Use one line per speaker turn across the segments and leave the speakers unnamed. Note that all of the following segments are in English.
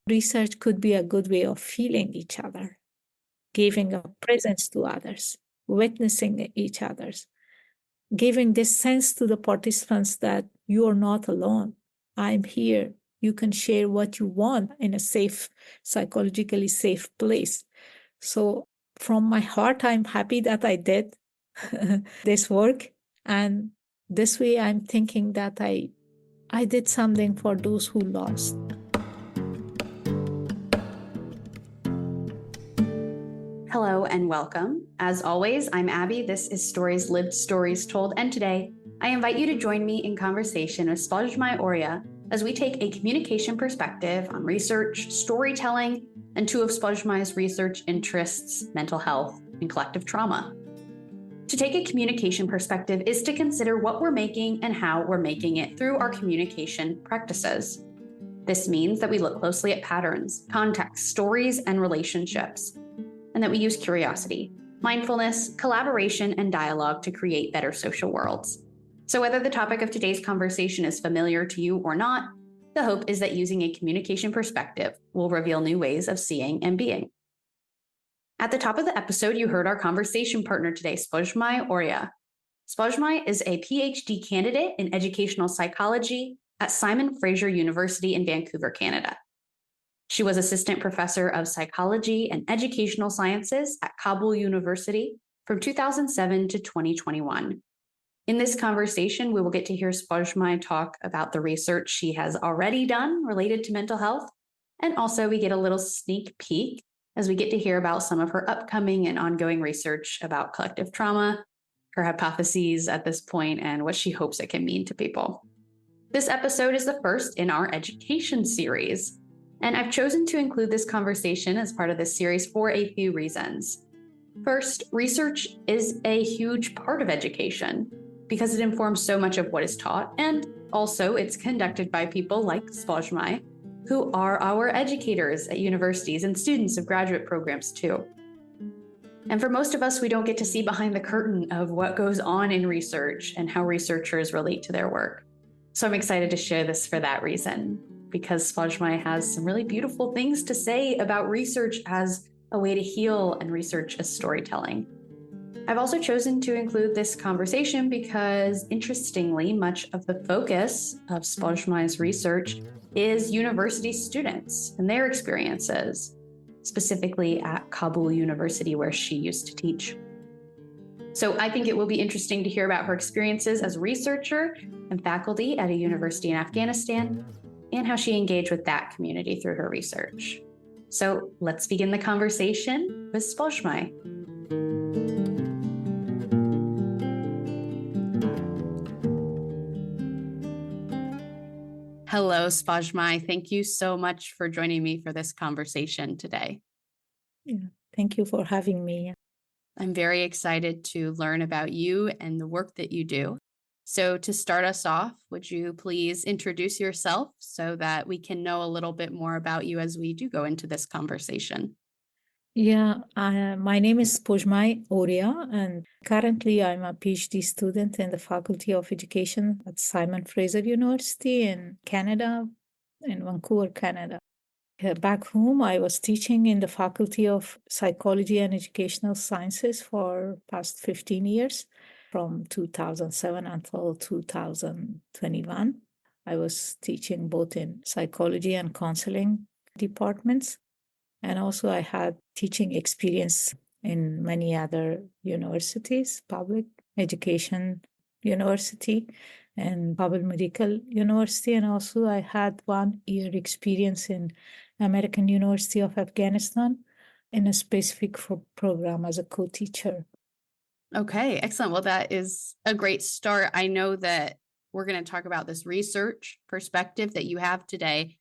research could be a good way of feeling each other, giving a presence to others, witnessing each other's, giving this sense to the participants that you are not alone. I'm here. You can share what you want in a safe, psychologically safe place. So from my heart, I'm happy that I did this work. And this way I'm thinking that I did something for those who lost.
Hello and welcome. As always, I'm Abbie. This is Stories Lived, Stories Told, and today I invite you to join me in conversation with Spozhmay Oriya as we take a communication perspective on research, storytelling, and two of Spozhmay's research interests, mental health and collective trauma. To take a communication perspective is to consider what we're making and how we're making it through our communication practices. This means that we look closely at patterns, context, stories, and relationships, and that we use curiosity, mindfulness, collaboration, and dialogue to create better social worlds. So whether the topic of today's conversation is familiar to you or not, the hope is that using a communication perspective will reveal new ways of seeing and being. At the top of the episode, you heard our conversation partner today, Spozhmay Oriya. Spozhmay is a PhD candidate in educational psychology at Simon Fraser University in Vancouver, Canada. She was assistant professor of psychology and educational sciences at Kabul University from 2007 to 2021. In this conversation, we will get to hear Spozhmay talk about the research she has already done related to mental health. And also we get a little sneak peek as we get to hear about some of her upcoming and ongoing research about collective trauma, her hypotheses at this point, and what she hopes it can mean to people. This episode is the first in our education series. And I've chosen to include this conversation as part of this series for a few reasons. First, research is a huge part of education because it informs so much of what is taught, and also it's conducted by people like Spozhmay, who are our educators at universities and students of graduate programs too. And for most of us, we don't get to see behind the curtain of what goes on in research and how researchers relate to their work. So I'm excited to share this for that reason, because Spozhmay has some really beautiful things to say about research as a way to heal and research as storytelling. I've also chosen to include this conversation because, interestingly, much of the focus of Spozhmay's research is university students and their experiences, specifically at Kabul University, where she used to teach. So I think it will be interesting to hear about her experiences as a researcher and faculty at a university in Afghanistan, and how she engaged with that community through her research. So let's begin the conversation with Spozhmay. Hello, Spozhmay. Thank you so much for joining me for this conversation today.
Yeah, thank you for having me.
I'm very excited to learn about you and the work that you do. So to start us off, would you please introduce yourself so that we can know a little bit more about you as we do go into this conversation?
Yeah, my name is Spozhmay Oriya, and currently I'm a PhD student in the Faculty of Education at Simon Fraser University in Canada, in Vancouver, Canada. Back home, I was teaching in the Faculty of Psychology and Educational Sciences for past 15 years. From 2007 until 2021. I was teaching both in psychology and counseling departments. And also I had teaching experience in many other universities, public education university and Kabul Medical University. And also I had 1 year experience in American University of Afghanistan in a specific program as a co-teacher.
Okay, excellent. Well, that is a great start. I know that we're going to talk about this research perspective that you have today.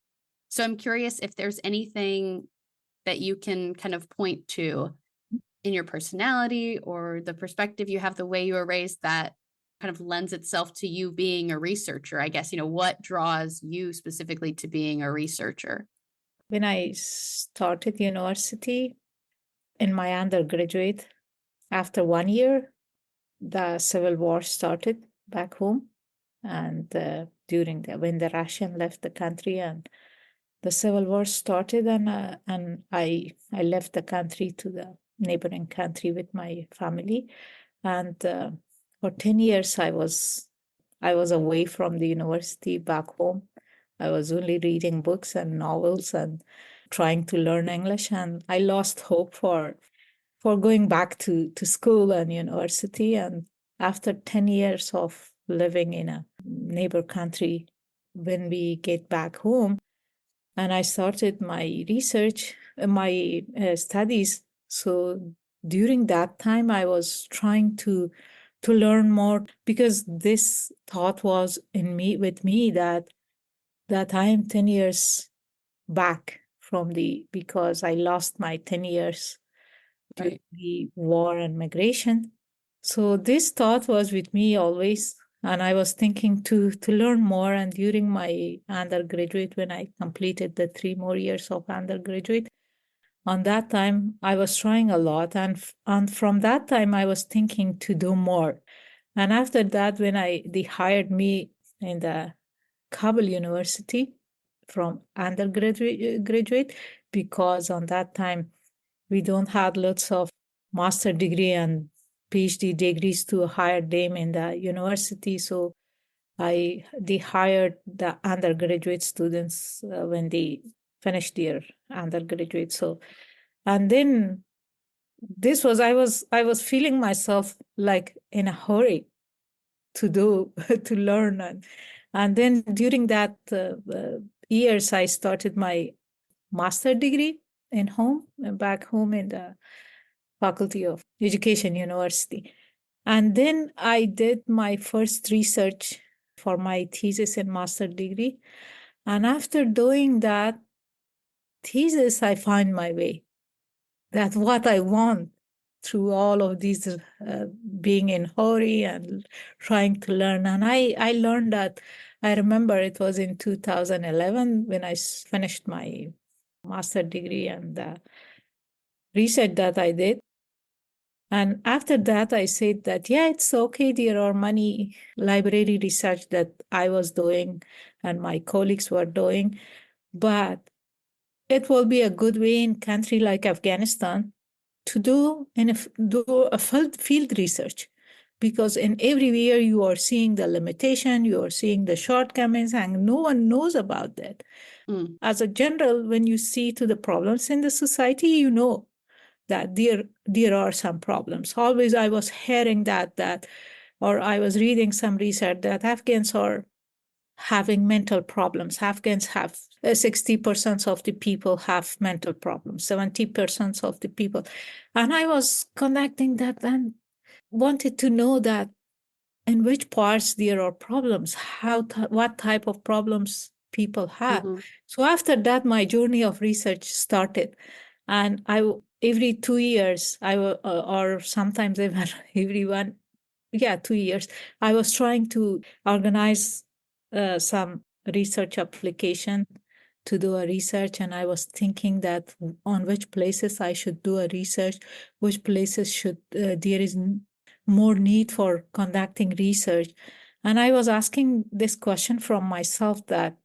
So I'm curious if there's anything that you can kind of point to in your personality or the perspective you have, the way you were raised, that kind of lends itself to you being a researcher. I guess, what draws you specifically to being a researcher?
When I started university in my undergraduate, after 1 year, the civil war started back home. And when the Russian left the country and the Civil War started, and I left the country to the neighboring country with my family, and for 10 years I was away from the university back home. I was only reading books and novels and trying to learn English, and I lost hope for going back to school and university. And after 10 years of living in a neighbor country, when we get back home, and I started my research, my studies. So during that time, I was trying to learn more, because this thought was in me with me that I am 10 years back from because I lost my 10 years to the war and migration. So this thought was with me always, and I was thinking to learn more. And during my undergraduate, when I completed the 3 more years of undergraduate, on that time I was trying a lot, and from that time I was thinking to do more. And after that, when they hired me in the Kabul University from undergraduate, because on that time we don't have lots of master degree and PhD degrees to hire them in the university. So they hired the undergraduate students when they finished their undergraduate. So, and then I was feeling myself like in a hurry to do to learn, and then during that years I started my master degree back home in the Faculty of Education University. And then I did my first research for my thesis and master degree. And after doing that thesis, I find my way. That's what I want through all of these being in hurry and trying to learn. And I learned that, I remember it was in 2011 when I finished my master degree and the research that I did. And after that, I said that, yeah, it's okay. There are many library research that I was doing and my colleagues were doing, but it will be a good way in country like Afghanistan to do a field research, because in everywhere you are seeing the limitation, you are seeing the shortcomings, and no one knows about that. As a general, when you see to the problems in the society, you know that there are some problems. Always I was hearing that, or I was reading some research that Afghans are having mental problems. Afghans have 60% of the people have mental problems, 70% of the people. And I was connecting that and wanted to know that in which parts there are problems, what type of problems people have. So after that, my journey of research started. And every 2 years, or sometimes even every 2 years, I was trying to organize some research application to do a research. And I was thinking that on which places I should do a research, which places there is more need for conducting research. And I was asking this question from myself, that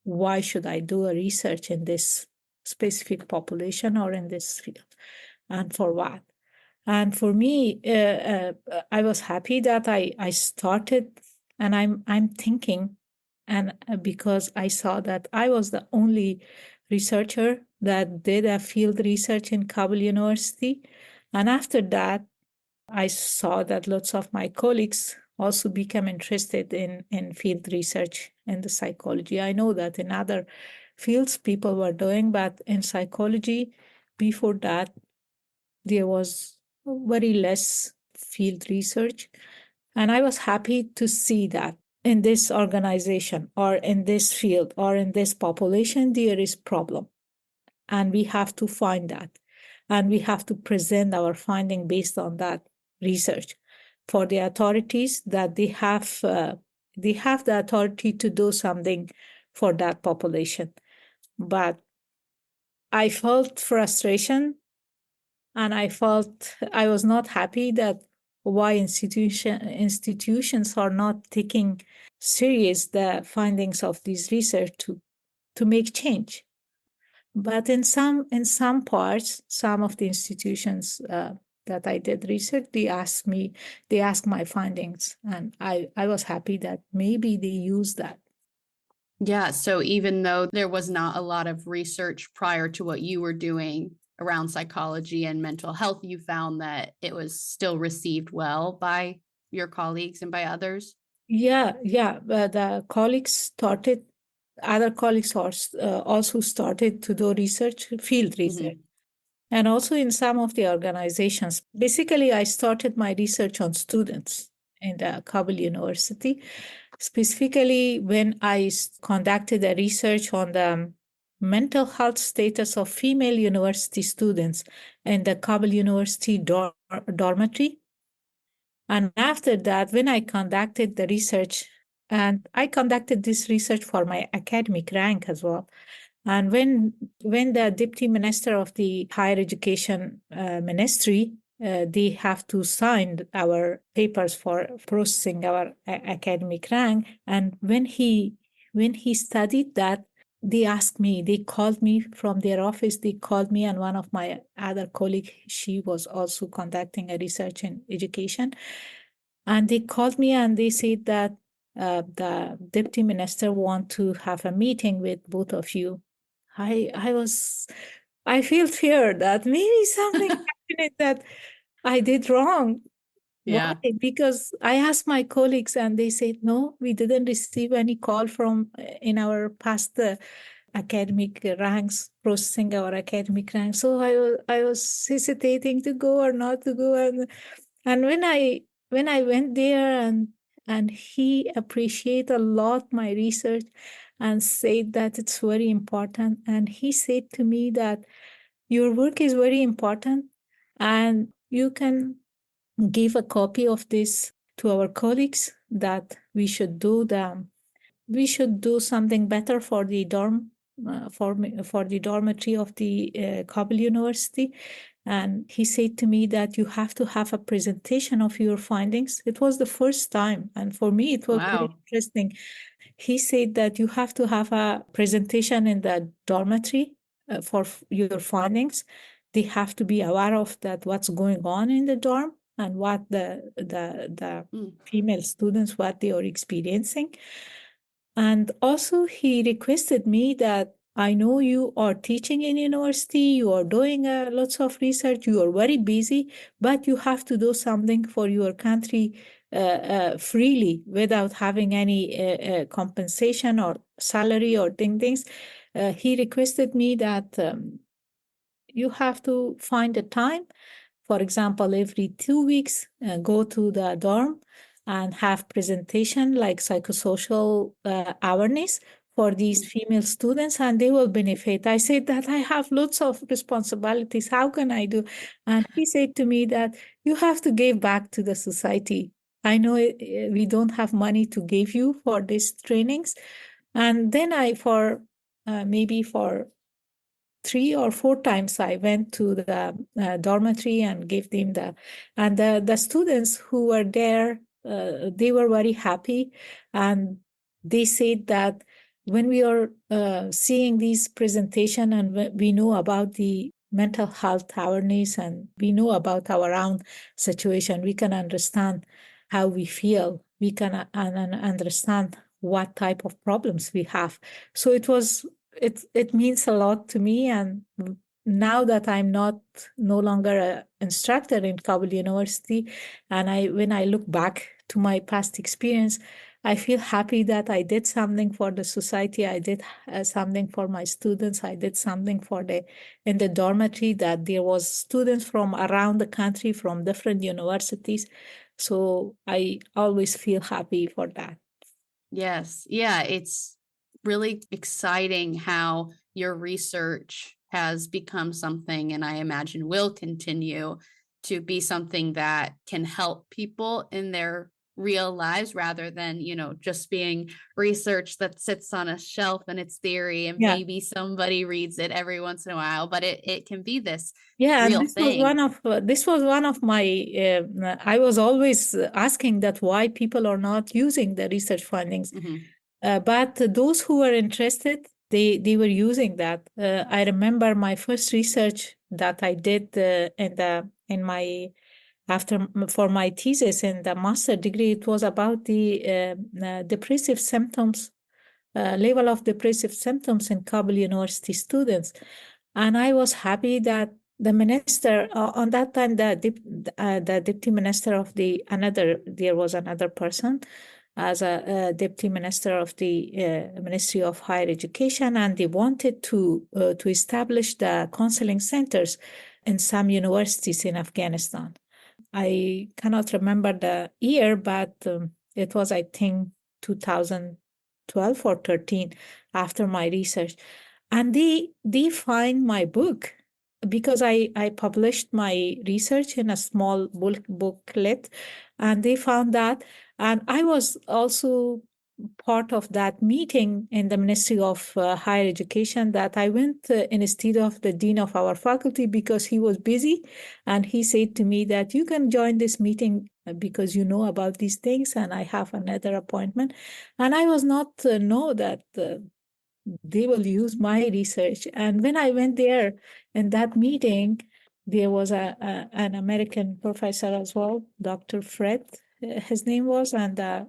why should I do a research in this specific population or in this field, and for what? And for me, I was happy that I started, and I'm thinking, and because I saw that I was the only researcher that did a field research in Kabul University. And after that, I saw that lots of my colleagues also become interested in field research in the psychology. I know that in other fields people were doing, but in psychology, before that, there was very less field research. And I was happy to see that in this organization or in this field or in this population, there is problem. And we have to find that. And we have to present our finding based on that research for the authorities, that they have the authority to do something for that population. But I felt frustration, and I was not happy that why institutions are not taking serious the findings of this research to make change. But in some parts, some of the institutions that I did research, they asked my findings, and I was happy that maybe they use that.
Yeah. So even though there was not a lot of research prior to what you were doing around psychology and mental health, you found that it was still received well by your colleagues and by others?
Yeah. But other colleagues also started to do research, field research.
Mm-hmm.
And also in some of the organizations. Basically, I started my research on students in the Kabul University, specifically when I conducted a research on the mental health status of female university students in the Kabul University dormitory. And after that, when I conducted the research, and I conducted this research for my academic rank as well. And when the deputy minister of the higher education ministry, they have to sign our papers for processing our academic rank. And when he studied that, they called me from their office. They called me and one of my other colleague. She was also conducting a research in education, and they called me and they said that the deputy minister want to have a meeting with both of you. I feel fear that maybe something happened that I did wrong. Why?
Yeah.
Because I asked my colleagues and they said, no, we didn't receive any call from in our past academic ranks, processing our academic ranks. So I was hesitating to go or not to go. And when I went there and he appreciated a lot my research and said that it's very important. And he said to me that your work is very important and you can give a copy of this to our colleagues that we should do something better for the for the dormitory of the Kabul University. And he said to me that you have to have a presentation of your findings. It was the first time, and for me it was very
Wow.
interesting. He said that you have to have a presentation in the dormitory for your findings. They have to be aware of that what's going on in the dorm and what the
Mm.
female students what they are experiencing. And also, he requested me that I know you are teaching in university, you are doing lots of research, you are very busy, but you have to do something for your country freely without having any compensation or salary or things. He requested me that you have to find a time, for example, every 2 weeks, go to the dorm and have presentation like psychosocial awareness for these female students, and they will benefit. I said that I have lots of responsibilities. How can I do? And he said to me that you have to give back to the society. I know we don't have money to give you for these trainings. And then maybe for 3 or 4 times I went to the dormitory and gave them the students who were there, they were very happy. And they said that when we are seeing these presentation and we know about the mental health awareness and we know about our own situation, we can understand how we feel. We can understand what type of problems we have. So it means a lot to me. And now that I'm no longer an instructor in Kabul University, and when I look back to my past experience, I feel happy that I did something for the society. I did something for my students. I did something in the dormitory, that there was students from around the country from different universities. So I always feel happy for that.
Yes. Yeah. It's really exciting how your research has become something, and I imagine will continue to be something that can help people in their real lives rather than, just being research that sits on a shelf and it's theory and
Yeah.
maybe somebody reads it every once in a while, but it can be this
Yeah, and
real thing.
this was one of my. I was always asking that why people are not using the research findings,
Hmm.
but those who were interested, they were using that. I remember my first research that I did in my for my thesis in the master degree. It was about the depressive symptoms, level of depressive symptoms in Kabul University students. And I was happy that the minister on that time, the deputy minister of there was another person as a deputy minister of the Ministry of Higher Education, and they wanted to establish the counseling centers in some universities in Afghanistan. I cannot remember the year, but it was, I think, 2012 or 13 after my research. And they find my book because I published my research in a small booklet, and they found that. And I was also part of that meeting in the Ministry of Higher Education that I went instead of the dean of our faculty because he was busy. And he said to me that you can join this meeting because you know about these things and I have another appointment. And I was not know that they will use my research. And when I went there in that meeting, there was an American professor as well, Dr. Fred, his name was, and the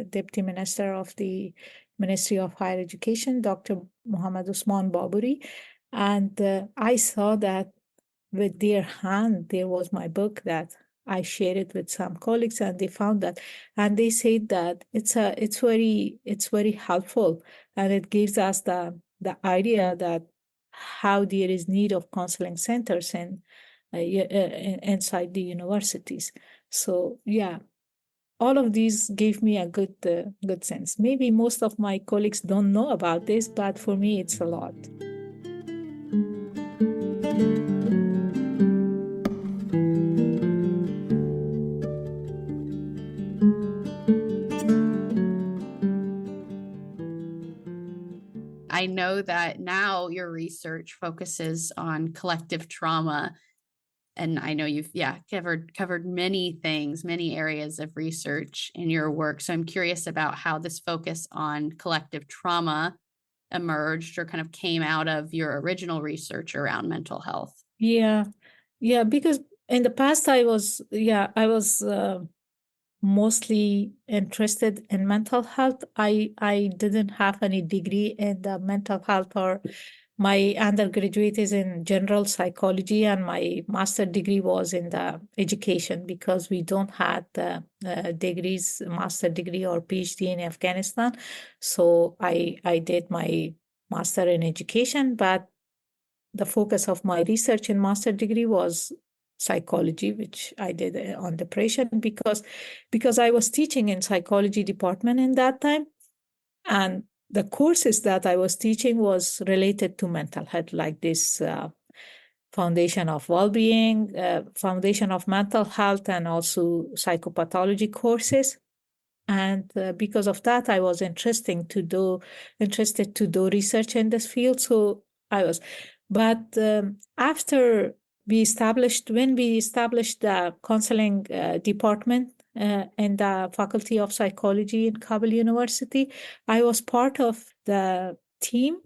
deputy minister of the Ministry of Higher Education, Dr. Muhammad Usman Baburi. And I saw that with their hand, there was my book that I shared it with some colleagues, and they found that, and they said that it's very helpful, and it gives us the idea that how there is need of counseling centers inside the universities. So yeah, all of these gave me a good sense. Maybe most of my colleagues don't know about this, but for me, it's a lot.
I know that now your research focuses on collective trauma. And I know you've covered many things, many areas of research in your work. So I'm curious about how this focus on collective trauma emerged or kind of came out of your original research around mental health.
Yeah, because in the past I was mostly interested in mental health. I didn't have any degree in the mental health, or my undergraduate is in general psychology and my master degree was in the education because we don't have the degrees, master degree or PhD in Afghanistan. So I did my master in education, but the focus of my research in master degree was psychology, which I did on depression because I was teaching in psychology department in that time, and the courses that I was teaching was related to mental health, like this foundation of well-being, foundation of mental health, and also psychopathology courses. And because of that, I was interested to do research in this field. So I was, but after when we established the counseling department in the Faculty of Psychology in Kabul University, I was part of the team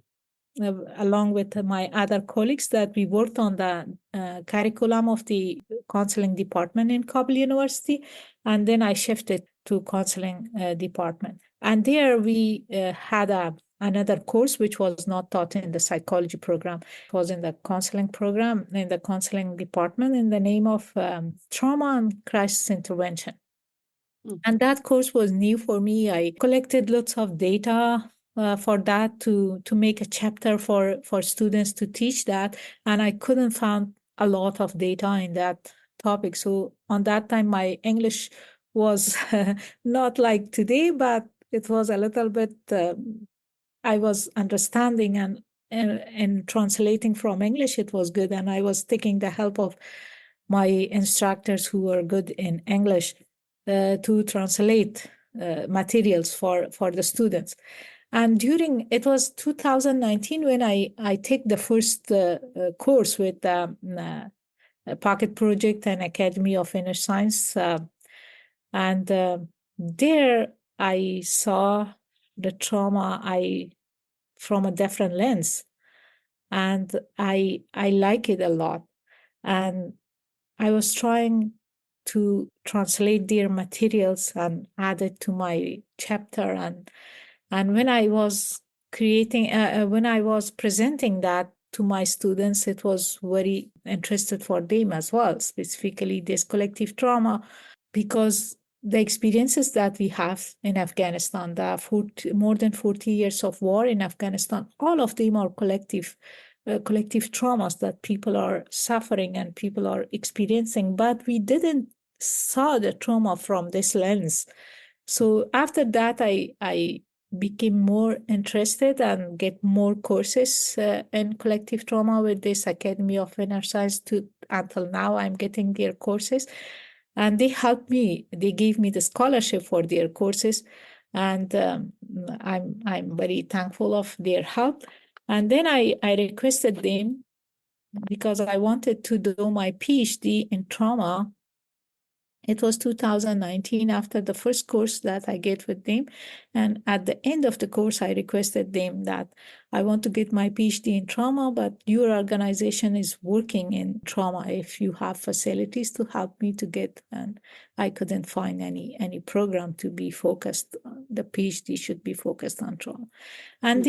along with my other colleagues that we worked on the curriculum of the counseling department in Kabul University. And then I shifted to counseling department. And there we had another course which was not taught in the psychology program. It was in the counseling program, in the counseling department, in the name of trauma and crisis intervention. And that course was new for me. I collected lots of data for that to make a chapter for students to teach that. And I couldn't find a lot of data in that topic. So on that time, my English was not like today, but it was a little bit, I was understanding and translating from English, it was good. And I was taking the help of my instructors who were good in English to translate materials for the students. And it was 2019 when I take the first course with a pocket project and Academy of Inner Science. And there I saw the trauma. I from a different lens. And I like it a lot. And I was trying to translate their materials and add it to my chapter. And when I was when I was presenting that to my students, it was very interested for them as well, specifically this collective trauma, because the experiences that we have in Afghanistan, more than 40 years of war in Afghanistan, all of them are collective traumas that people are suffering and people are experiencing, but we didn't saw the trauma from this lens. So after that, I became more interested and get more courses in collective trauma with this Academy of Inner Science. Until now, I'm getting their courses, and they helped me. They gave me the scholarship for their courses, and I'm very thankful of their help. And then I requested them because I wanted to do my PhD in trauma. It was 2019 after the first course that I get with them. And at the end of the course, I requested them that I want to get my PhD in trauma, but your organization is working in trauma. If you have facilities to help me to get, and I couldn't find any program to be focused. The PhD should be focused on trauma. And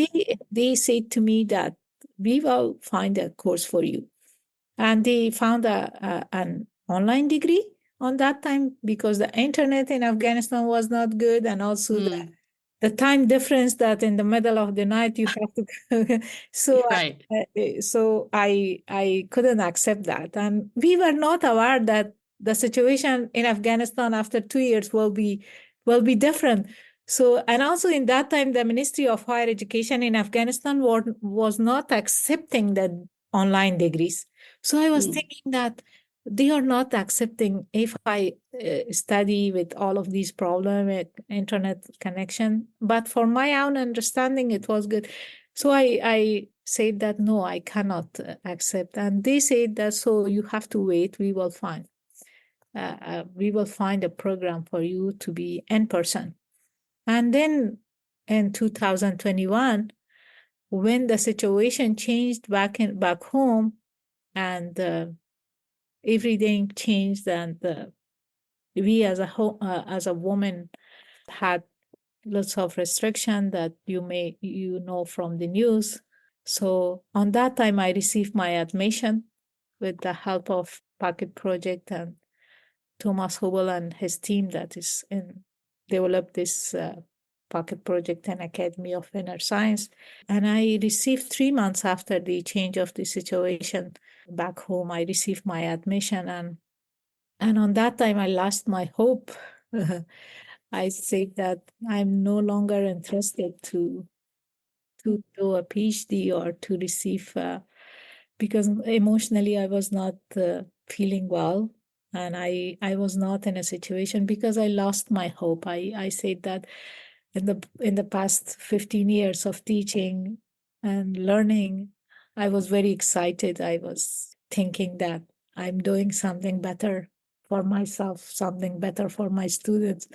they said to me that we will find a course for you. And they found an online degree on that time because the internet in Afghanistan was not good, and also the time difference that in the middle of the night you have to so
Right.
I couldn't accept that, and we were not aware that the situation in Afghanistan after 2 years will be different. So, and also in that time the Ministry of Higher Education in Afghanistan was not accepting the online degrees. So I was thinking that they are not accepting if I study with all of these problems, internet connection. But for my own understanding, it was good. So I said that, no, I cannot accept. And they said that, so you have to wait. We will find a program for you to be in person. And then in 2021, when the situation changed back home, and everything changed, and we as a woman had lots of restriction that you know from the news. So on that time, I received my admission with the help of Pocket Project and Thomas Hubel and his team that is developed this Pocket Project and Academy of Inner Science. And I received 3 months after the change of the situation back home, I received my admission, and on that time I lost my hope. I said that I'm no longer interested to do a PhD or to receive because emotionally I was not feeling well, and I was not in a situation because I lost my hope. I said that in the past 15 years of teaching and learning, I was very excited. I was thinking that I'm doing something better for myself, something better for my students.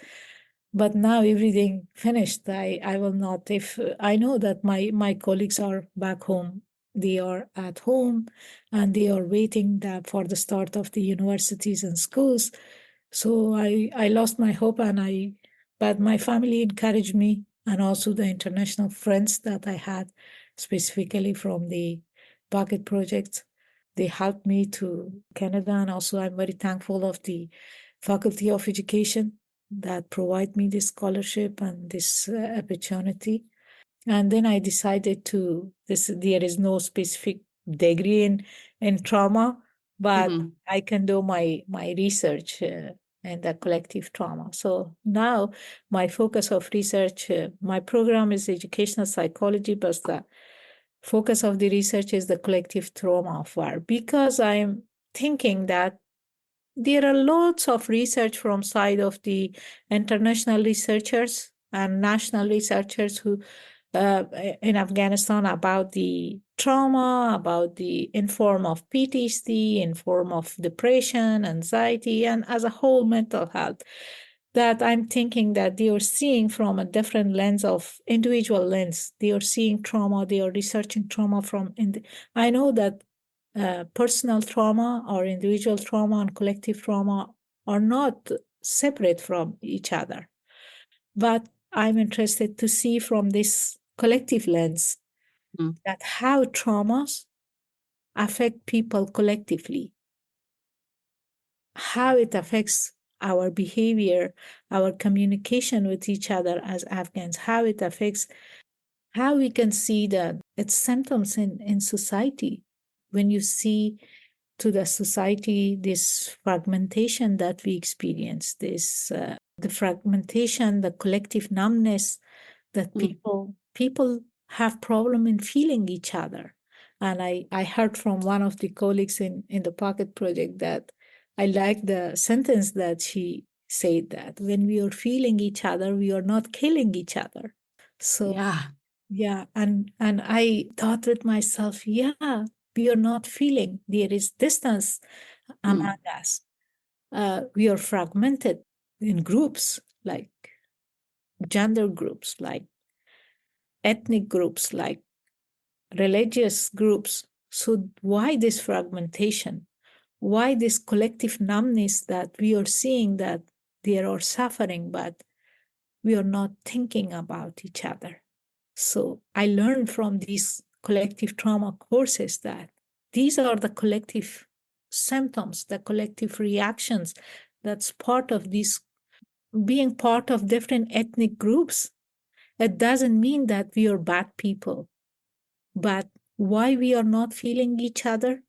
But now everything finished. I will not, if I know that my colleagues are back home, they are at home and they are waiting for the start of the universities and schools. So I lost my hope, but my family encouraged me, and also the international friends that I had, specifically from the Pocket Project. They helped me to Canada, and also I'm very thankful of the Faculty of Education that provide me this scholarship and this opportunity. And then I decided there is no specific degree in trauma, but I can do my research in the collective trauma. So now my focus of research, my program is educational psychology, but the focus of the research is the collective trauma of war, because I'm thinking that there are lots of research from side of the international researchers and national researchers who in Afghanistan about the trauma, about the in form of PTSD, in form of depression, anxiety, and as a whole mental health. that I'm thinking that they are seeing from a different lens of individual lens. They are seeing trauma, they are researching trauma from, I know that personal trauma or individual trauma and collective trauma are not separate from each other. But I'm interested to see from this collective lens that how traumas affect people collectively, how it affects our behavior, our communication with each other as Afghans, how it affects, how we can see that its symptoms in society. When you see to the society this fragmentation that we experience, this the fragmentation, the collective numbness, that people have problem in feeling each other. And I heard from one of the colleagues in the Pocket Project that I like the sentence that she said, that when we are feeling each other, we are not killing each other. So yeah, and I thought with myself, yeah, we are not feeling. There is distance among us. We are fragmented in groups, like gender groups, like ethnic groups, like religious groups. So why this fragmentation? Why this collective numbness that we are seeing that there are suffering, but we are not thinking about each other? So I learned from these collective trauma courses that these are the collective symptoms, the collective reactions that's part of this being part of different ethnic groups. It doesn't mean that we are bad people, but why we are not feeling each other?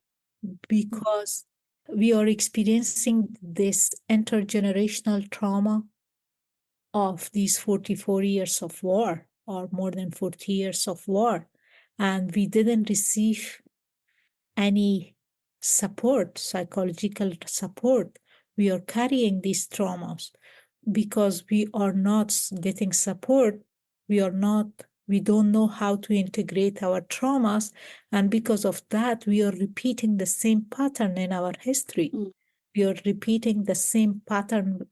Because we are experiencing this intergenerational trauma of these 44 years of war, or more than 40 years of war, and we didn't receive any support, psychological support. We are carrying these traumas because we are not getting support. We don't know how to integrate our traumas, and because of that we are repeating the same pattern in our history. We are repeating the same pattern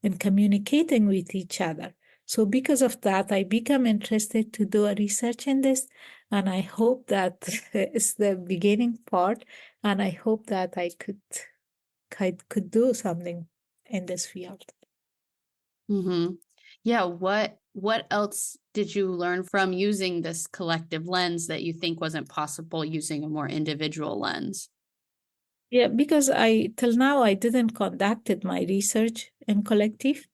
in communicating with each other. So because of that, I become interested to do a research in this, and I hope that it's the beginning part, and I hope that I could do something in this field.
Yeah, what else did you learn from using this collective lens that you think wasn't possible using a more individual lens?
Yeah, because till now I didn't conducted my research in collective.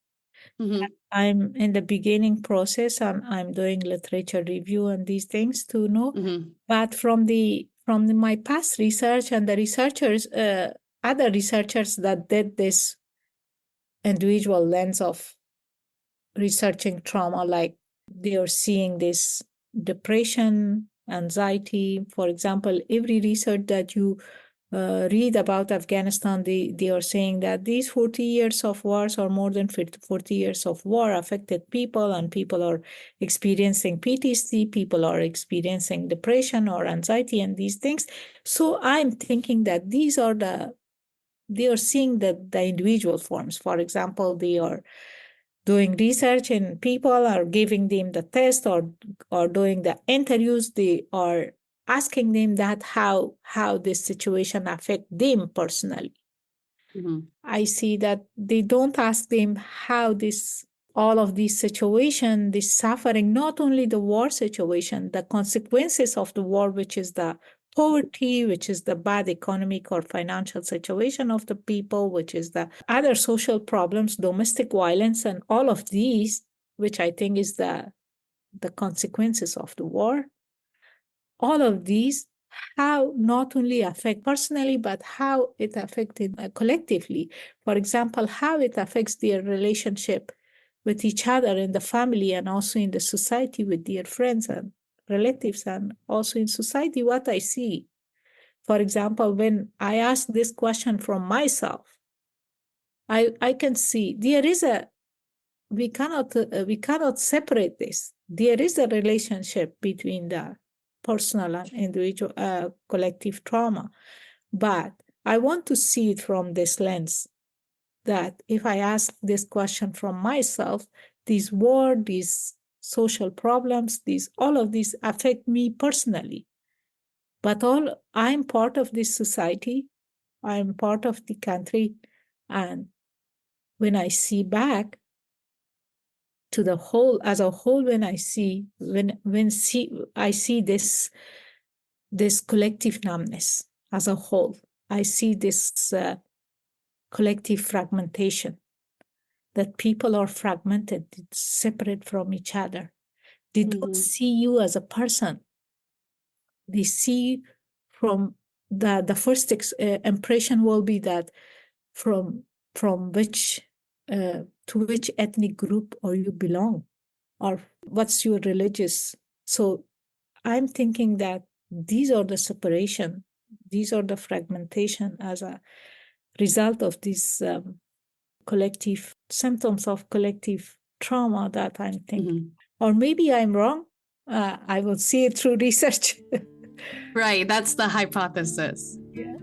I'm in the beginning process, and I'm doing literature review and these things to know. But from my past research and the researchers, other researchers that did this individual lens of researching trauma, like they are seeing this depression, anxiety. For example, every research that you read about Afghanistan, they are saying that these 40 years of wars, or more than 40 years of war, affected people, and people are experiencing PTSD, people are experiencing depression or anxiety and these things. So I'm thinking that they are seeing the individual forms. For example, they are doing research in people, or giving them the test, or doing the interviews. They are asking them that how this situation affect them personally. I see that they don't ask them how this all of these situation, this suffering, not only the war situation, the consequences of the war, which is the poverty, which is the bad economic or financial situation of the people, which is the other social problems, domestic violence, and all of these, which I think is the consequences of the war. All of these, how not only affect personally, but how it affected collectively. For example, how it affects their relationship with each other in the family, and also in the society with their friends and relatives, and also in society, what I see. For example, when I ask this question from myself, I can see there is we cannot separate this. There is a relationship between the personal and individual collective trauma, but I want to see it from this lens, that if I ask this question from myself, these war, these social problems, all of these affect me personally. But I'm part of this society, I'm part of the country, and when I see back to the whole as a whole, when I see this collective numbness as a whole, I see this collective fragmentation, that people are fragmented, separate from each other. They don't see you as a person. They see from the first impression will be that from which to which ethnic group or you belong, or what's your religious. So I'm thinking that these are the separation, these are the fragmentation as a result of these collective symptoms of collective trauma that I'm thinking. Or maybe I'm wrong. I will see it through research.
Right, that's the hypothesis.
Yeah.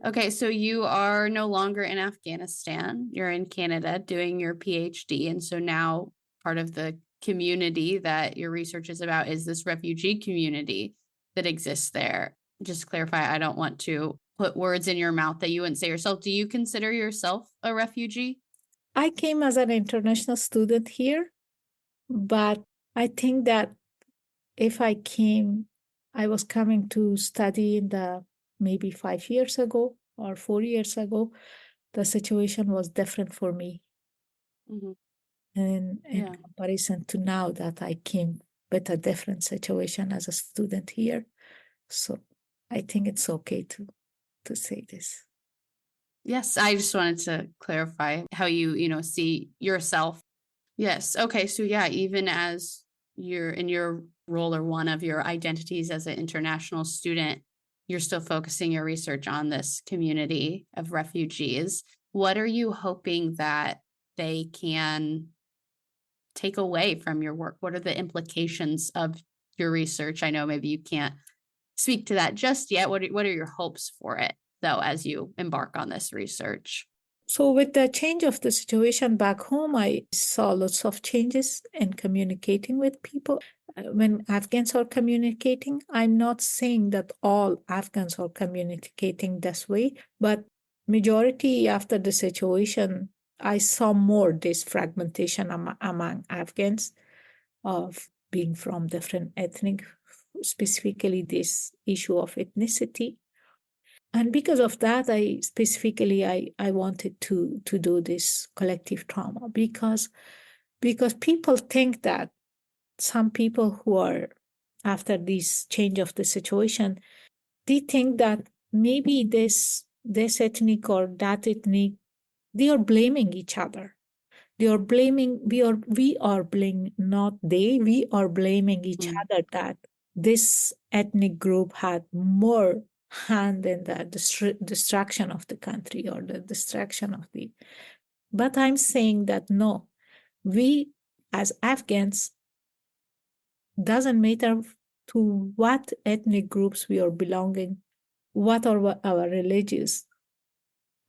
Okay, so you are no longer in Afghanistan. You're in Canada doing your PhD. And so now part of the community that your research is about is this refugee community that exists there. Just to clarify, I don't want to put words in your mouth that you wouldn't say yourself. Do you consider yourself a refugee?
I came as an international student here, but I think that if I was coming to study maybe 5 years ago or 4 years ago, the situation was different for me. And in comparison to now that I came with a different situation as a student here. So I think it's okay to say this.
Yes, I just wanted to clarify how you see yourself. Yes. Okay. So yeah, even as you're in your role or one of your identities as an international student, you're still focusing your research on this community of refugees. What are you hoping that they can take away from your work? What are the implications of your research? I know maybe you can't speak to that just yet. What are your hopes for it, though, as you embark on this research?
So with the change of the situation back home, I saw lots of changes in communicating with people. When Afghans are communicating, I'm not saying that all Afghans are communicating this way, but majority after the situation, I saw more this fragmentation among Afghans of being from different ethnic, specifically this issue of ethnicity. And because of that, I wanted to do this collective trauma because people think that some people who are after this change of the situation, they think that maybe this ethnic or that ethnic, they are blaming each other. They are blaming, we are blaming, not they, we are blaming each other that this ethnic group had more hand in the destruction of the country or the destruction of the. But I'm saying that no, we as Afghans, doesn't matter to what ethnic groups we are belonging, what are our religions,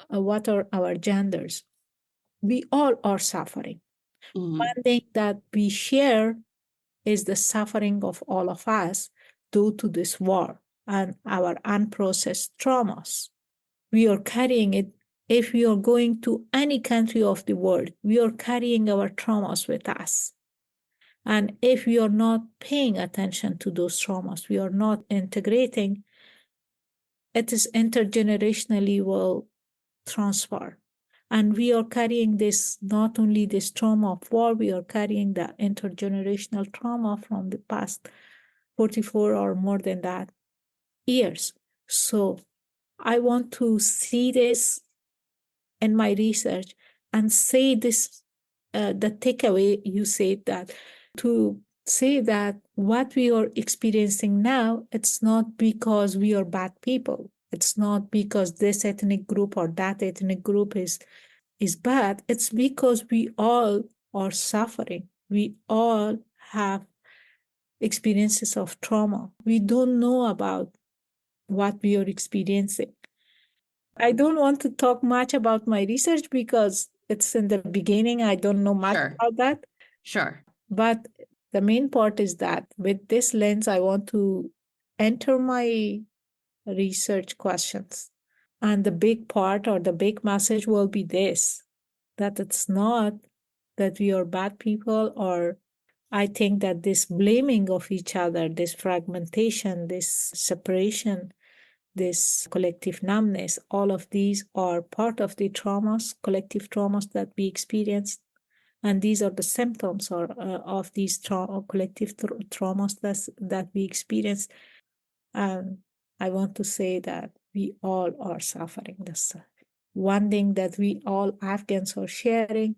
what are our genders, we all are suffering. One thing that we share is the suffering of all of us due to this war and our unprocessed traumas. We are carrying it. If we are going to any country of the world, we are carrying our traumas with us. And if we are not paying attention to those traumas, we are not integrating, it is intergenerationally will transfer. And we are carrying this, not only this trauma of war, we are carrying the intergenerational trauma from the past 44 or more than that years. So I want to see this in my research and say this, the takeaway you said that, to say that what we are experiencing now, it's not because we are bad people. It's not because this ethnic group or that ethnic group is bad. It's because we all are suffering. We all have experiences of trauma. We don't know about what we are experiencing. I don't want to talk much about my research because it's in the beginning. I don't know much about that.
Sure.
But the main part is that with this lens, I want to enter my research questions. And the big part or the big message will be this, that it's not that we are bad people, or I think that this blaming of each other, this fragmentation, this separation, this collective numbness, all of these are part of the traumas, collective traumas that we experience. And these are the symptoms of these collective traumas that we experience. And I want to say that we all are suffering this. One thing that we all Afghans are sharing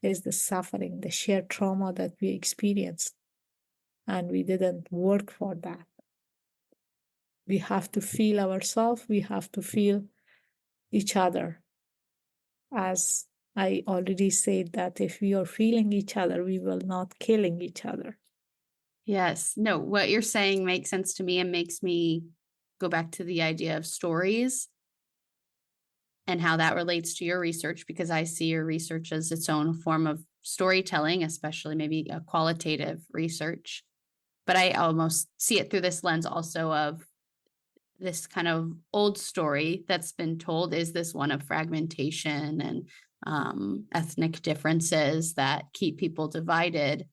is the suffering, the shared trauma that we experienced. And we didn't work for that. We have to feel ourselves, we have to feel each other. As I already said, that if we are feeling each other, we will not killing each other.
Yes. No, what you're saying makes sense to me and makes me go back to the idea of stories and how that relates to your research, because I see your research as its own form of storytelling, especially maybe a qualitative research. But I almost see it through this lens also of this kind of old story that's been told is this one of fragmentation and ethnic differences that keep people divided.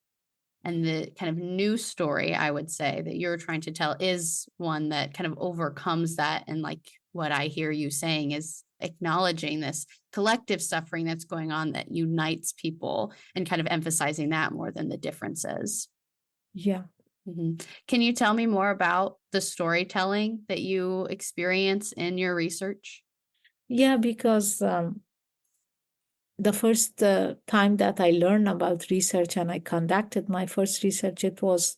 And the kind of new story, I would say, that you're trying to tell is one that kind of overcomes that. And like what I hear you saying is acknowledging this collective suffering that's going on that unites people and kind of emphasizing that more than the differences.
Yeah.
Mm-hmm. Can you tell me more about the storytelling that you experience in your research?
Yeah, because the first time that I learned about research and I conducted my first research, it was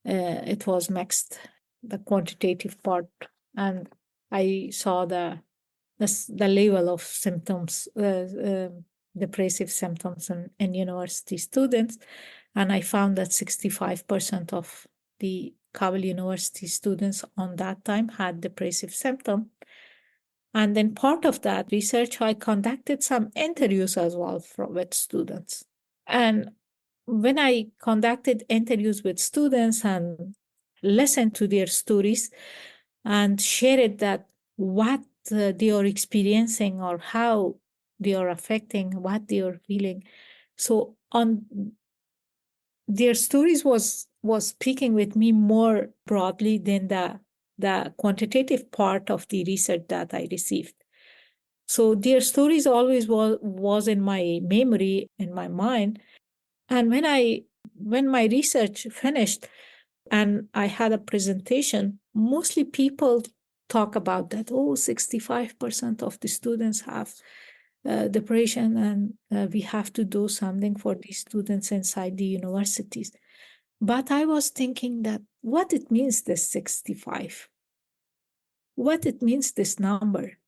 mixed, the quantitative part, and I saw the level of symptoms, depressive symptoms in university students, and I found that 65% of the Kabul University students on that time had depressive symptoms. And then part of that research, I conducted some interviews as well with students. And when I conducted interviews with students and listened to their stories and shared that what they are experiencing or how they are affecting what they are feeling. So on their stories was speaking with me more broadly than the quantitative part of the research that I received. So their stories always was in my memory, in my mind. And when my research finished and I had a presentation, mostly people talk about that. Oh, 65% of the students have depression, and we have to do something for these students inside the universities. But I was thinking that what it means, this 65, what it means, this number.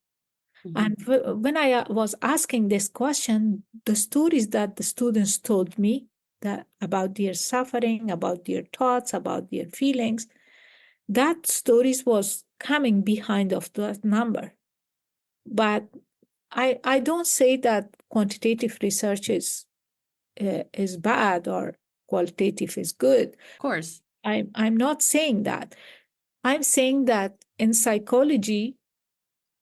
And when I was asking this question, the stories that the students told me that about their suffering, about their thoughts, about their feelings, that stories was coming behind of that number. But I don't say that quantitative research is bad or qualitative is good.
Of course.
I'm not saying that. I'm saying that in psychology,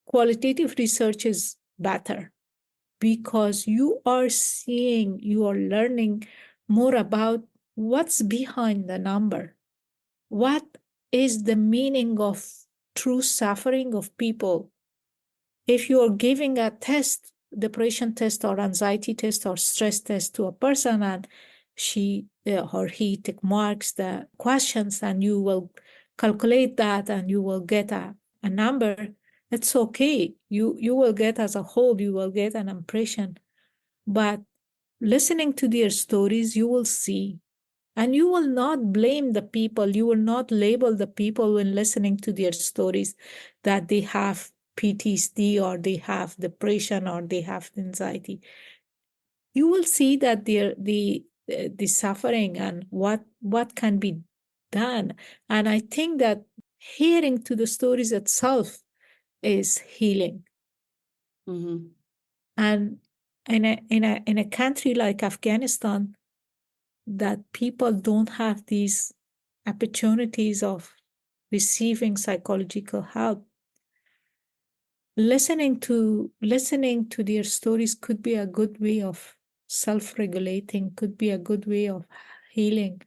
qualitative research is better because you are seeing, you are learning more about what's behind the number. What is the meaning of true suffering of people? If you are giving a test, depression test or anxiety test or stress test to a person, and she or he tick marks the questions, and you will calculate that and you will get a number, it's okay. You will get as a whole, you will get an impression. But listening to their stories, you will see. And you will not blame the people. You will not label the people when listening to their stories that they have PTSD or they have depression or they have anxiety. You will see that the suffering and what can be done. And I think that hearing to the stories itself is healing.
Mm-hmm.
And in a country like Afghanistan, that people don't have these opportunities of receiving psychological help, listening to their stories could be a good way of self-regulating, could be a good way of healing.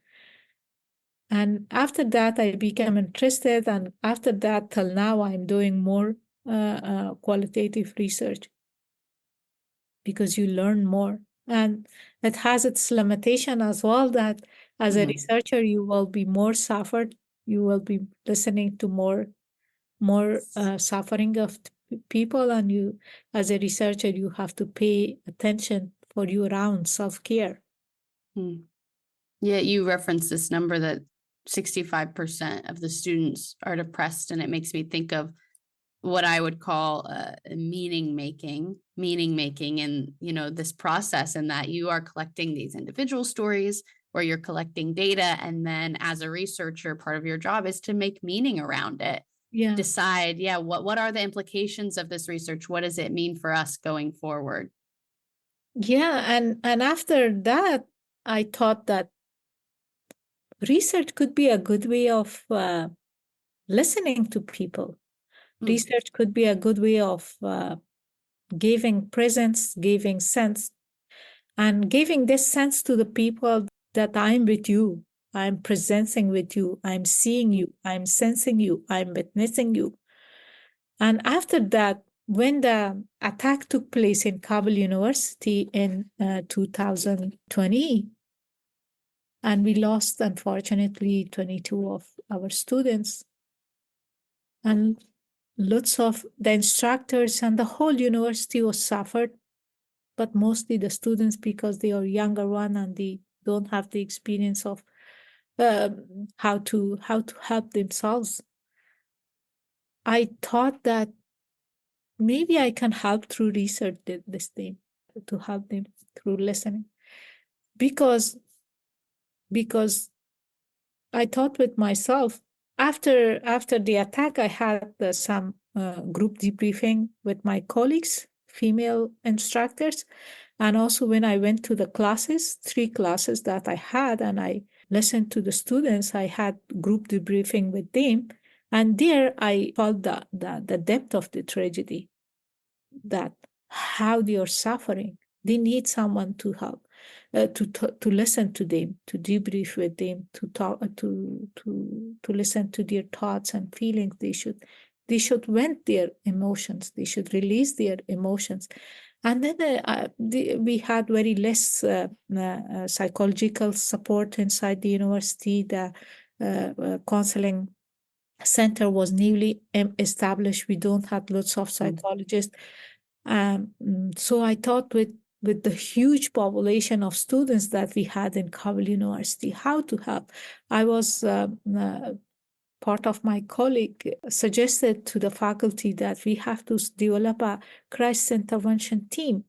And after that I became interested, and after that till now I'm doing more qualitative research, because you learn more. And it has its limitation as well, that as a researcher you will be more suffered, you will be listening to more suffering of people, and you as a researcher you have to pay attention for your own self-care.
Yeah, you referenced this number that 65% of the students are depressed, and it makes me think of what I would call meaning making in, you know, this process, and that you are collecting these individual stories, or you're collecting data, and then as a researcher, part of your job is to make meaning around it.
Yeah.
Decide, what are the implications of this research? What does it mean for us going forward?
Yeah, and after that I thought that research could be a good way of listening to people. Research could be a good way of giving presence, giving sense, and giving this sense to the people that I'm with you, I'm presencing with you, I'm seeing you, I'm sensing you, I'm witnessing you. And after that, when the attack took place in Kabul University in 2020, and we lost, unfortunately, 22 of our students, and lots of the instructors and the whole university was suffered, but mostly the students, because they are younger one and they don't have the experience of how to help themselves. I thought that maybe I can help through research this thing, to help them through listening, because I thought with myself, after the attack, I had some group debriefing with my colleagues, female instructors, and also when I went to the classes, 3 classes that I had, and I listened to the students, I had group debriefing with them, and there I felt the depth of the tragedy, that how they are suffering. They need someone to help, to listen to them, to debrief with them, to talk, to listen to their thoughts and feelings. They should vent their emotions. They should release their emotions. And then we had very less psychological support inside the university. The counseling center was newly established. We don't have lots of psychologists. So I thought with the huge population of students that we had in Kabul University, how to help. I was part of my colleague suggested to the faculty that we have to develop a crisis intervention team.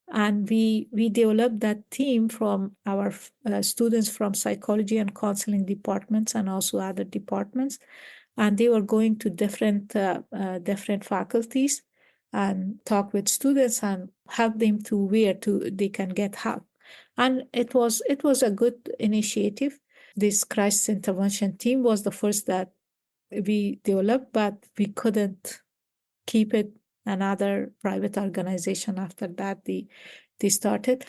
And we developed that team from our students from psychology and counseling departments and also other departments. And they were going to different faculties and talk with students and help them to where to they can get help. And it was a good initiative. This crisis intervention team was the first that we developed, but we couldn't keep it. Another private organization after that they started.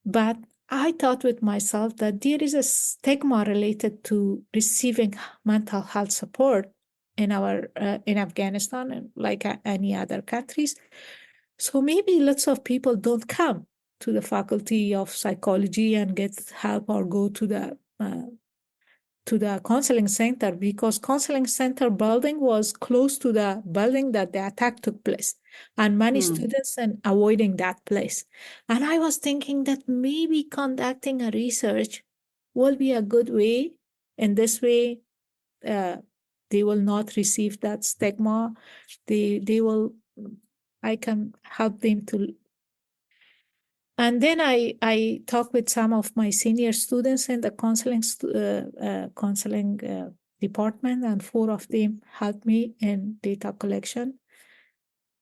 But I thought with myself that there is a stigma related to receiving mental health support in in Afghanistan, and like any other countries. So maybe lots of people don't come to the faculty of psychology and get help, or go to the counseling center, because counseling center building was close to the building that the attack took place, and many students are avoiding that place. And I was thinking that maybe conducting a research will be a good way. In this way, they will not receive that stigma. They will, I can help them to And then I talked with some of my senior students in the counseling department, and 4 of them helped me in data collection.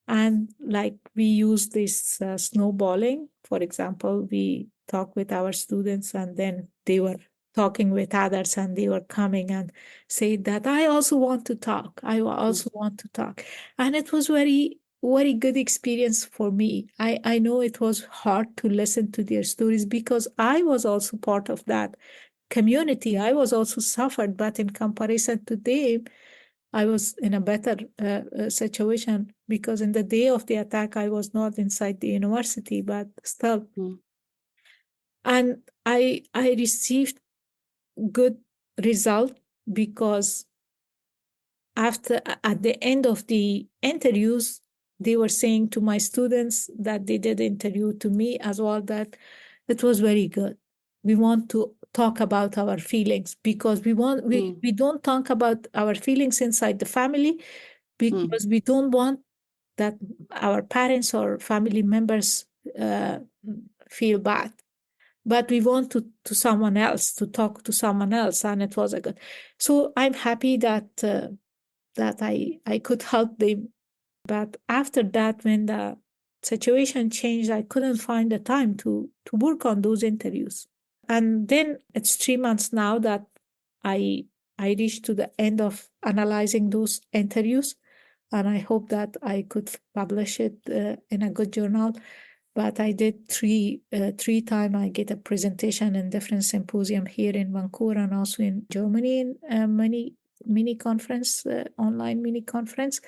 And like we use this snowballing, for example, we talk with our students and then they were talking with others and they were coming and say that I also want to talk. I also want to talk. And it was very, very good experience for me. I know it was hard to listen to their stories because I was also part of that community. I was also suffered, but in comparison to them, I was in a better situation because in the day of the attack, I was not inside the university, but still. And I received good result because after at the end of the interviews, they were saying to my students that they did interview to me as well that it was very good. We want to talk about our feelings because we don't talk about our feelings inside the family because we don't want that our parents or family members feel bad, but we want to someone else to talk to someone else, and it was a good. So I'm happy that that I could help them. But after that, when the situation changed, I couldn't find the time to work on those interviews. And then it's 3 months now that I I reached to the end of analyzing those interviews, and I hope that I could publish it in a good journal. But I did three time I get a presentation in different symposium here in Vancouver and also in Germany in many mini conference, online mini conference.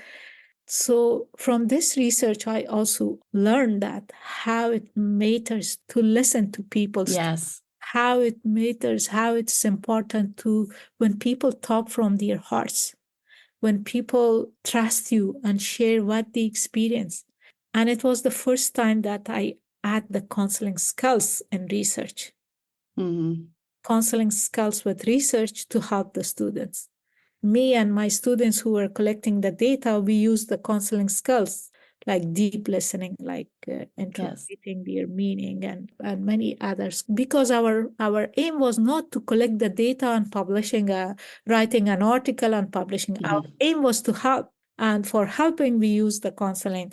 So from this research, I also learned that how it matters to listen to people.
Yes.
How it matters, how it's important to when people talk from their hearts, when people trust you and share what they experience. And it was the first time that I add the counseling skills in research. Counseling skills with research to help the students. Me and my students who were collecting the data, we used the counseling skills like deep listening, like interpreting their meaning and many others. Because our aim was not to collect the data and writing an article and publishing. Our aim was to help. And for helping, we use the counseling.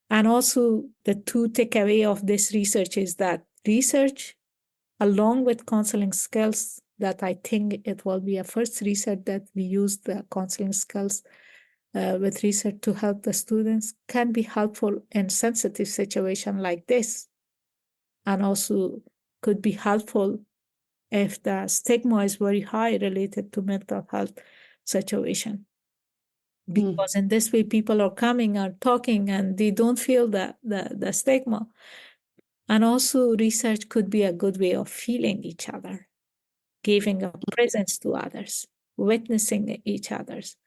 And also the 2 takeaway of this research is that research along with counseling skills, that I think it will be a first research that we use the counseling skills with research to help the students can be helpful in sensitive situation like this, and also could be helpful if the stigma is very high related to mental health situation. Because in this way, people are coming and talking and they don't feel the stigma. And also research could be a good way of feeling each other, giving a presence to others, witnessing each other's,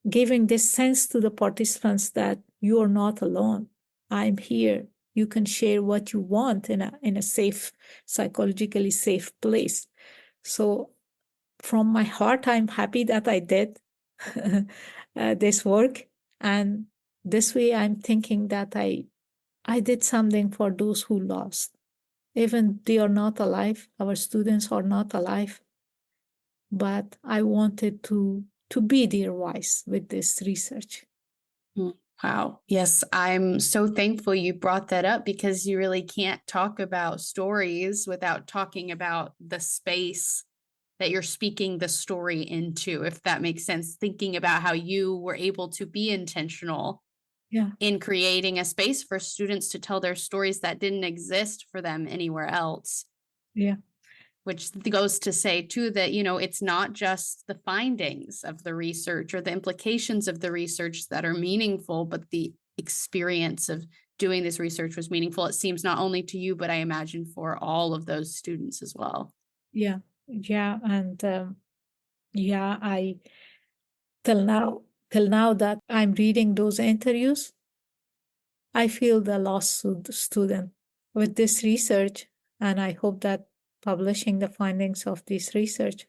giving this sense to the participants that you are not alone. I'm here. You can share what you want in a safe, psychologically safe place. So from my heart, I'm happy that I did this work. And this way I'm thinking that I did something for those who lost. Even they are not alive, our students are not alive, but I wanted to be their voice with this research.
Wow. Yes, I'm so thankful you brought that up because you really can't talk about stories without talking about the space that you're speaking the story into, if that makes sense. Thinking about how you were able to be intentional in creating a space for students to tell their stories that didn't exist for them anywhere else.
Yeah.
Which goes to say, too, that, it's not just the findings of the research or the implications of the research that are meaningful, but the experience of doing this research was meaningful. It seems not only to you, but I imagine for all of those students as well.
Yeah. Yeah. And I till now that I'm reading those interviews, I feel the lost student with this research. And I hope that publishing the findings of this research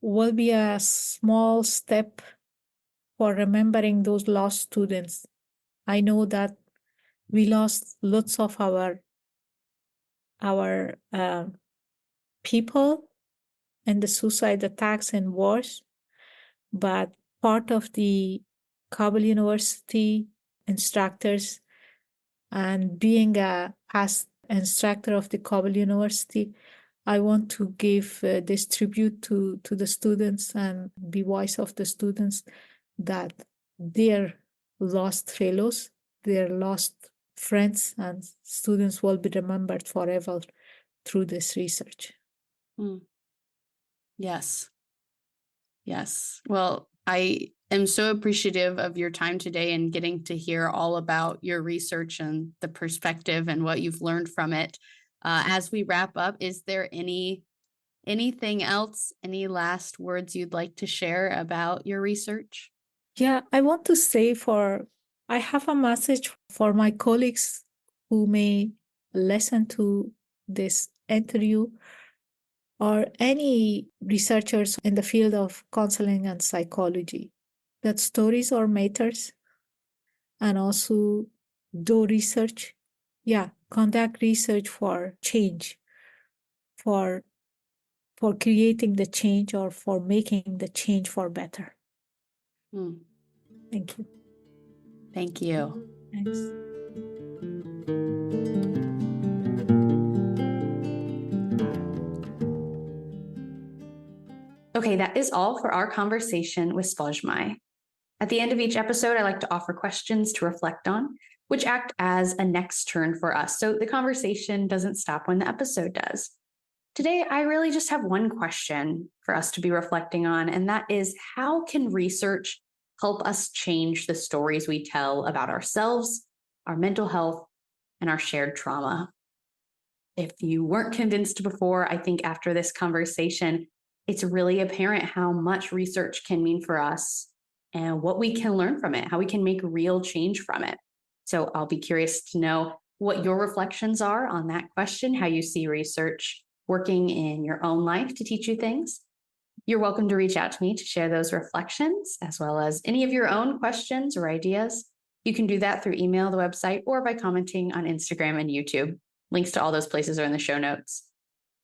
will be a small step for remembering those lost students. I know that we lost lots of our our people and the suicide attacks and wars, but part of the Kabul University instructors and being a past instructor of the Kabul University, I want to give this tribute to the students and be voice of the students that their lost fellows, their lost friends and students will be remembered forever through this research.
Yes. Yes. Well, I am so appreciative of your time today and getting to hear all about your research and the perspective and what you've learned from it. As we wrap up, is there anything else, any last words you'd like to share about your research?
Yeah, I want to say I have a message for my colleagues who may listen to this interview or any researchers in the field of counseling and psychology, that stories are matters, and also do research. Yeah, conduct research for change, for creating the change or for making the change for better. Thank you.
Thank you.
Thanks.
Okay, that is all for our conversation with Spozhmay. At the end of each episode, I like to offer questions to reflect on, which act as a next turn for us, so the conversation doesn't stop when the episode does. Today, I really just have one question for us to be reflecting on, and that is, how can research help us change the stories we tell about ourselves, our mental health, and our shared trauma? If you weren't convinced before, I think after this conversation, it's really apparent how much research can mean for us and what we can learn from it, how we can make real change from it. So I'll be curious to know what your reflections are on that question, how you see research working in your own life to teach you things. You're welcome to reach out to me to share those reflections, as well as any of your own questions or ideas. You can do that through email, the website, or by commenting on Instagram and YouTube. Links to all those places are in the show notes.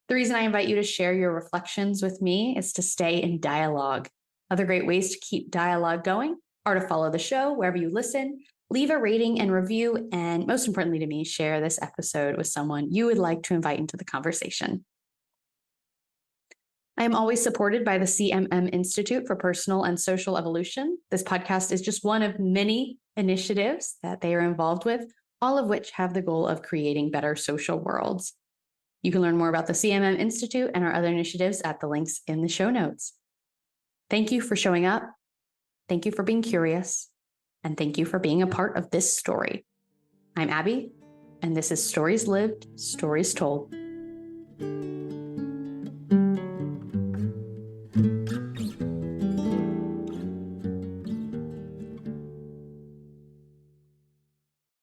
The reason I invite you to share your reflections with me is to stay in dialogue. Other great ways to keep dialogue going are to follow the show wherever you listen, leave a rating and review, and most importantly to me, share this episode with someone you would like to invite into the conversation. I am always supported by the CMM Institute for Personal and Social Evolution. This podcast is just one of many initiatives that they are involved with, all of which have the goal of creating better social worlds. You can learn more about the CMM Institute and our other initiatives at the links in the show notes. Thank you for showing up. Thank you for being curious. And thank you for being a part of this story. I'm Abbie, and this is Stories Lived, Stories Told.